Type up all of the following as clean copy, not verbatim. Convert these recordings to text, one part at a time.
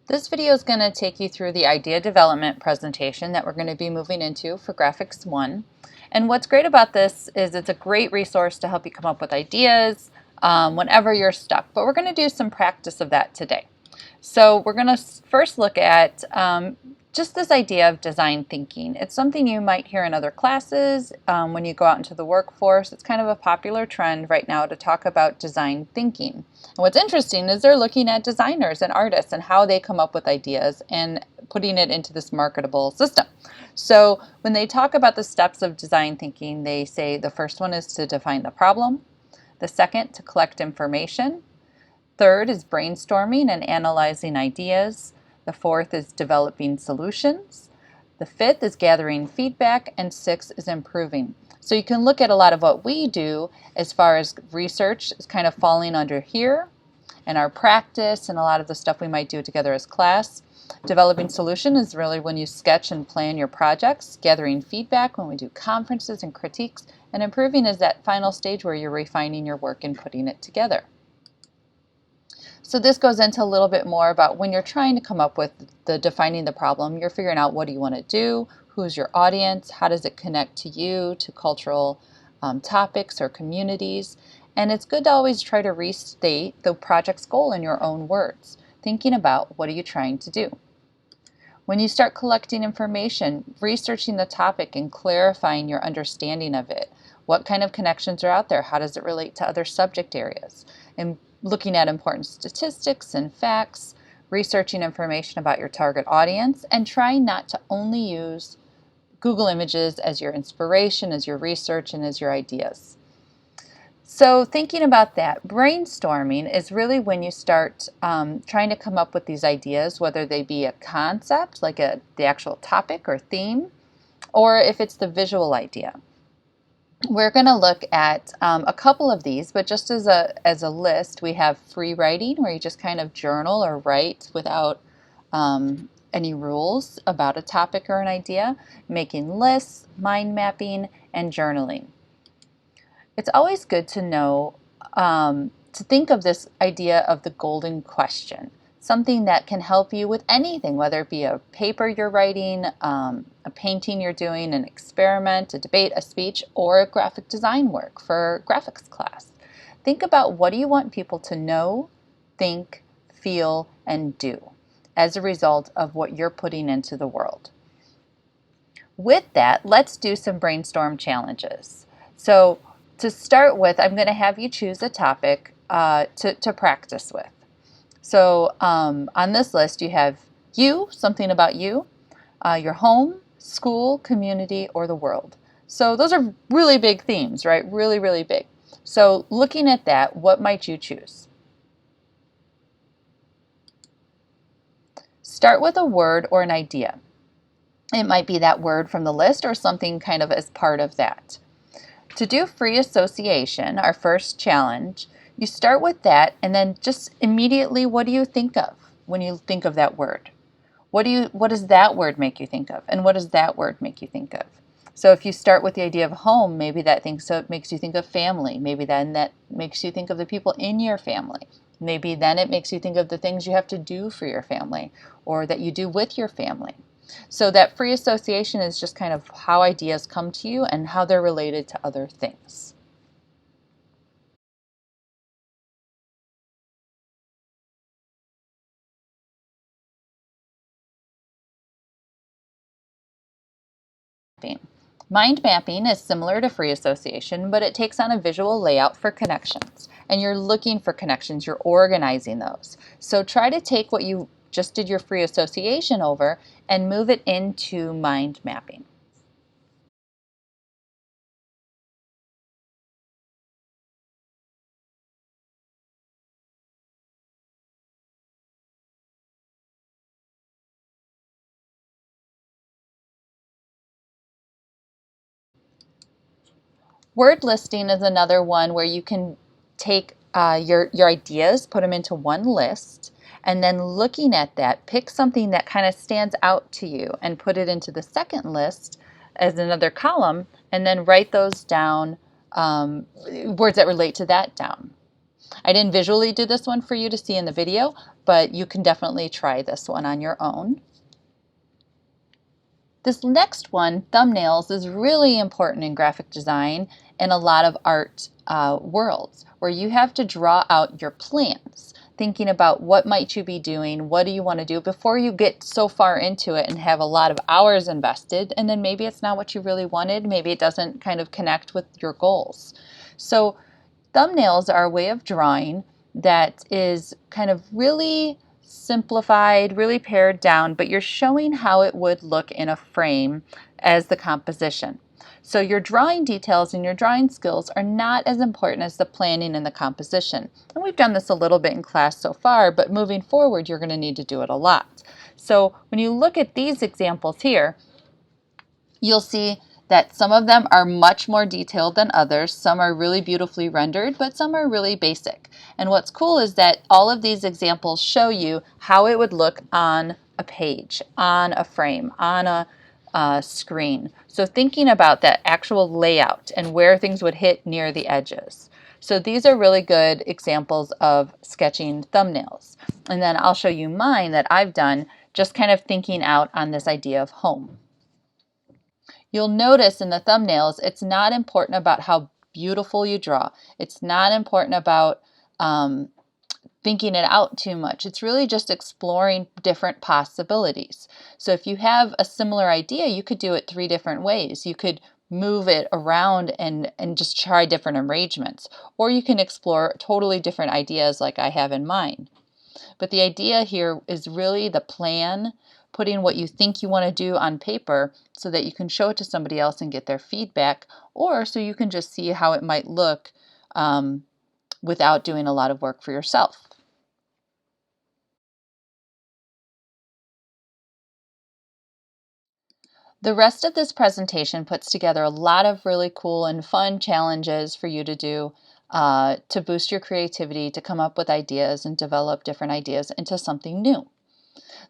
This video is going to take you through the idea development presentation that we're going to be moving into for Graphics 1. And what's great about this is it's a great resource to help you come up with ideas whenever you're stuck. But we're going to do some practice of that today. So we're going to first look at just this idea of design thinking. It's something you might hear in other classes when you go out into the workforce. It's kind of a popular trend right now to talk about design thinking. And what's interesting is they're looking at designers and artists and how they come up with ideas and putting it into this marketable system. So when they talk about the steps of design thinking, they say the first one is to define the problem, the second to collect information, third is brainstorming and analyzing ideas. The fourth is developing solutions. The fifth is gathering feedback, and sixth is improving. So you can look at a lot of what we do as far as research is kind of falling under here, and our practice and a lot of the stuff we might do together as class. Developing solution is really when you sketch and plan your projects. Gathering feedback when we do conferences and critiques. And improving is that final stage where you're refining your work and putting it together. So this goes into a little bit more about when you're trying to come up with the defining the problem, you're figuring out what do you want to do, who's your audience, how does it connect to you, to cultural topics or communities. And it's good to always try to restate the project's goal in your own words, thinking about what are you trying to do. When you start collecting information, researching the topic and clarifying your understanding of it. What kind of connections are out there? How does it relate to other subject areas? And looking at important statistics and facts, researching information about your target audience, and trying not to only use Google Images as your inspiration, as your research, and as your ideas. So thinking about that, brainstorming is really when you start trying to come up with these ideas, whether they be a concept, like the actual topic or theme, or if it's the visual idea. We're going to look at a couple of these, but just as a list, we have free writing, where you just kind of journal or write without any rules about a topic or an idea, making lists, mind mapping, and journaling. It's always good to know, to think of this idea of the golden question, something that can help you with anything, whether it be a paper you're writing, a painting you're doing, an experiment, a debate, a speech, or a graphic design work for graphics class. Think about what do you want people to know, think, feel, and do as a result of what you're putting into the world. With that, let's do some brainstorm challenges. So to start with, I'm going to have you choose a topic to practice with. So on this list, you have you, something about you, your home, school, community, or the world. So those are really big themes, right? Really, really big. So looking at that, what might you choose? Start with a word or an idea. It might be that word from the list or something kind of as part of that. To do free association, our first challenge, you start with that and then just immediately what do you think of when you think of that word? What does that word make you think of? And what does that word make you think of? So if you start with the idea of home, maybe it makes you think of family. Maybe then that makes you think of the people in your family. Maybe then it makes you think of the things you have to do for your family or that you do with your family. So that free association is just kind of how ideas come to you and how they're related to other things. Mind mapping is similar to free association, but it takes on a visual layout for connections. And you're looking for connections, you're organizing those. So try to take what you just did your free association over and move it into mind mapping. Word listing is another one where you can take your ideas, put them into one list, and then looking at that, pick something that kind of stands out to you and put it into the second list as another column, and then write those down, words that relate to that down. I didn't visually do this one for you to see in the video, but you can definitely try this one on your own. This next one, thumbnails, is really important in graphic design and a lot of art worlds, where you have to draw out your plans, thinking about what might you be doing, what do you want to do before you get so far into it and have a lot of hours invested, and then maybe it's not what you really wanted, maybe it doesn't kind of connect with your goals. So thumbnails are a way of drawing that is kind of really simplified, really pared down, but you're showing how it would look in a frame as the composition. So your drawing details and your drawing skills are not as important as the planning and the composition. And we've done this a little bit in class so far, but moving forward, you're going to need to do it a lot. So when you look at these examples here, you'll see that some of them are much more detailed than others. Some are really beautifully rendered, but some are really basic. And what's cool is that all of these examples show you how it would look on a page, on a frame, on a screen. So thinking about that actual layout and where things would hit near the edges. So these are really good examples of sketching thumbnails. And then I'll show you mine that I've done, just kind of thinking out on this idea of home. You'll notice in the thumbnails, it's not important about how beautiful you draw. It's not important about thinking it out too much. It's really just exploring different possibilities. So if you have a similar idea, you could do it 3 different ways. You could move it around and just try different arrangements. Or you can explore totally different ideas like I have in mine. But the idea here is really the plan, putting what you think you want to do on paper so that you can show it to somebody else and get their feedback, or so you can just see how it might look without doing a lot of work for yourself. The rest of this presentation puts together a lot of really cool and fun challenges for you to do to boost your creativity, to come up with ideas and develop different ideas into something new.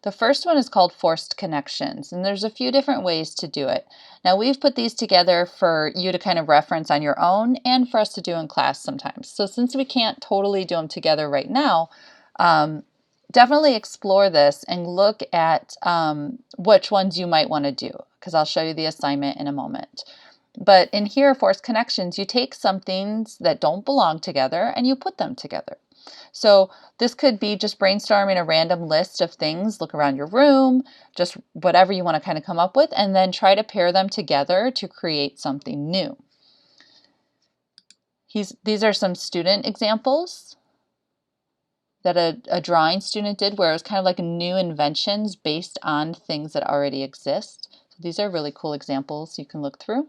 The first one is called forced connections, and there's a few different ways to do it. Now, we've put these together for you to kind of reference on your own and for us to do in class sometimes. So since we can't totally do them together right now, definitely explore this and look at which ones you might want to do, because I'll show you the assignment in a moment. But in here, forced connections, you take some things that don't belong together and you put them together. So this could be just brainstorming a random list of things, look around your room, just whatever you want to kind of come up with, and then try to pair them together to create something new. These are some student examples that a drawing student did, where it was kind of like new inventions based on things that already exist. So these are really cool examples you can look through.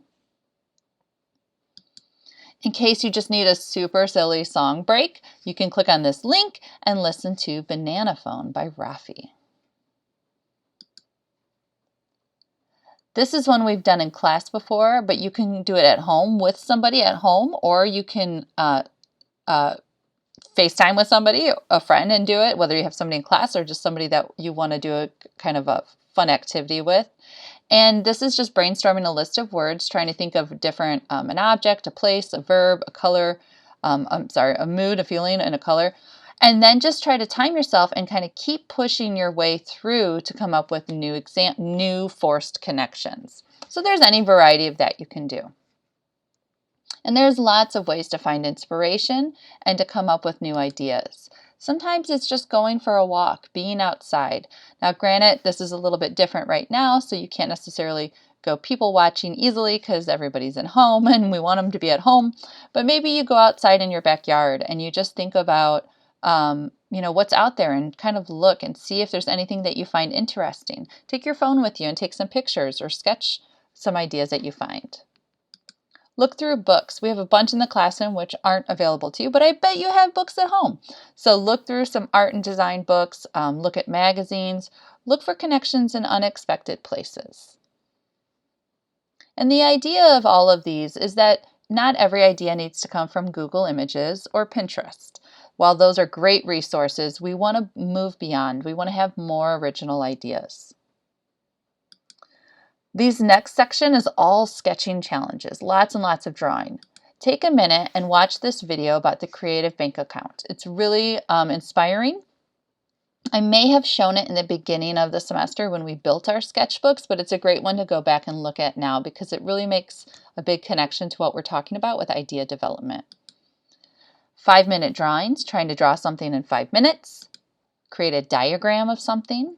In case you just need a super silly song break, you can click on this link and listen to Banana Phone by Rafi. This is one we've done in class before, but you can do it at home with somebody at home, or you can FaceTime with somebody, a friend, and do it, whether you have somebody in class or just somebody that you want to do a kind of a fun activity with. And this is just brainstorming a list of words, trying to think of different, an object, a place, a verb, a color, a mood, a feeling, and a color. And then just try to time yourself and kind of keep pushing your way through to come up with new forced connections. So there's any variety of that you can do. And there's lots of ways to find inspiration and to come up with new ideas. Sometimes it's just going for a walk, being outside. Now, granted, this is a little bit different right now, so you can't necessarily go people watching easily because everybody's at home and we want them to be at home. But maybe you go outside in your backyard and you just think about what's out there and kind of look and see if there's anything that you find interesting. Take your phone with you and take some pictures or sketch some ideas that you find. Look through books. We have a bunch in the classroom which aren't available to you, but I bet you have books at home. So look through some art and design books, look at magazines, look for connections in unexpected places. And the idea of all of these is that not every idea needs to come from Google Images or Pinterest. While those are great resources, we want to move beyond. We want to have more original ideas. These next section is all sketching challenges, lots and lots of drawing. take a minute and watch this video about the creative bank account. It's really inspiring. I may have shown it in the beginning of the semester when we built our sketchbooks, but it's a great one to go back and look at now because it really makes a big connection to what we're talking about with idea development. 5-minute drawings, trying to draw something in 5 minutes. Create a diagram of something.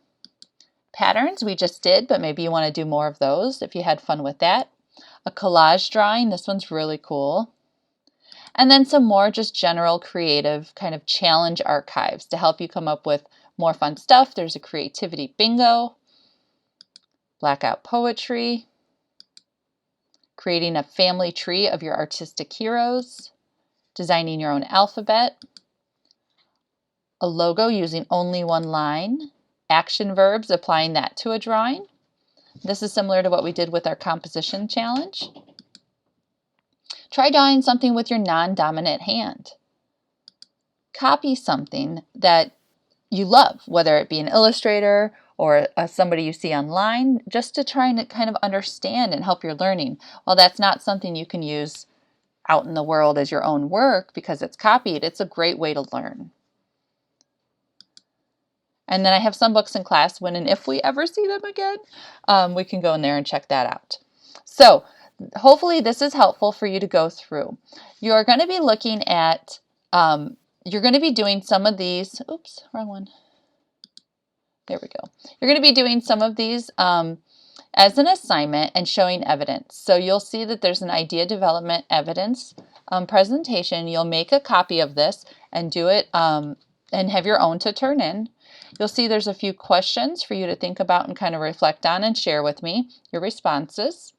Patterns we just did, but maybe you want to do more of those if you had fun with that. A collage drawing, this one's really cool. And then some more just general creative kind of challenge archives to help you come up with more fun stuff. There's a creativity bingo, blackout poetry, creating a family tree of your artistic heroes, designing your own alphabet, a logo using only one line, action verbs, applying that to a drawing. This is similar to what we did with our composition challenge. Try drawing something with your non-dominant hand. Copy something that you love, whether it be an illustrator or somebody you see online, just to try and kind of understand and help your learning. While that's not something you can use out in the world as your own work because it's copied, it's a great way to learn. And then I have some books in class when and if we ever see them again, we can go in there and check that out. So hopefully this is helpful for you to go through. You're going to be looking at, you're going to be doing some of these, oops, wrong one. There we go. You're going to be doing some of these as an assignment and showing evidence. So you'll see that there's an idea development evidence presentation. You'll make a copy of this and do it and have your own to turn in. You'll see there's a few questions for you to think about and kind of reflect on and share with me your responses.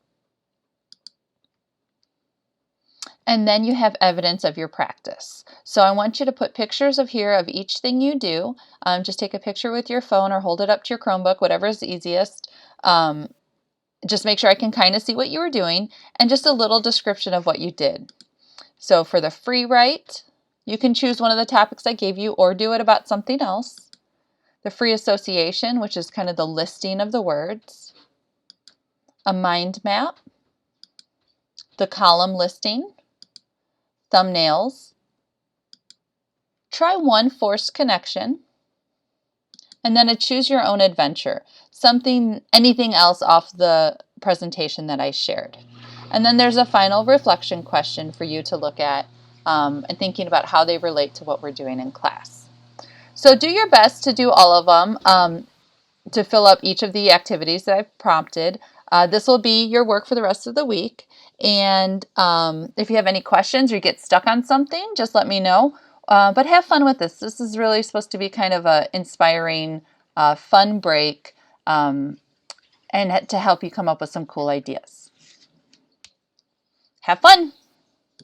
And then you have evidence of your practice. So I want you to put pictures of each thing you do. Just take a picture with your phone or hold it up to your Chromebook, whatever is easiest. Just make sure I can kind of see what you were doing and just a little description of what you did. So for the free write, you can choose one of the topics I gave you or do it about something else. The free association, which is kind of the listing of the words. A mind map. The column listing. Thumbnails. Try one forced connection. And then a choose your own adventure. Anything else off the presentation that I shared. And then there's a final reflection question for you to look at and thinking about how they relate to what we're doing in class. So do your best to do all of them to fill up each of the activities that I've prompted. This will be your work for the rest of the week. And if you have any questions or you get stuck on something, just let me know. But have fun with this. This is really supposed to be kind of an inspiring, fun break and to help you come up with some cool ideas. Have fun!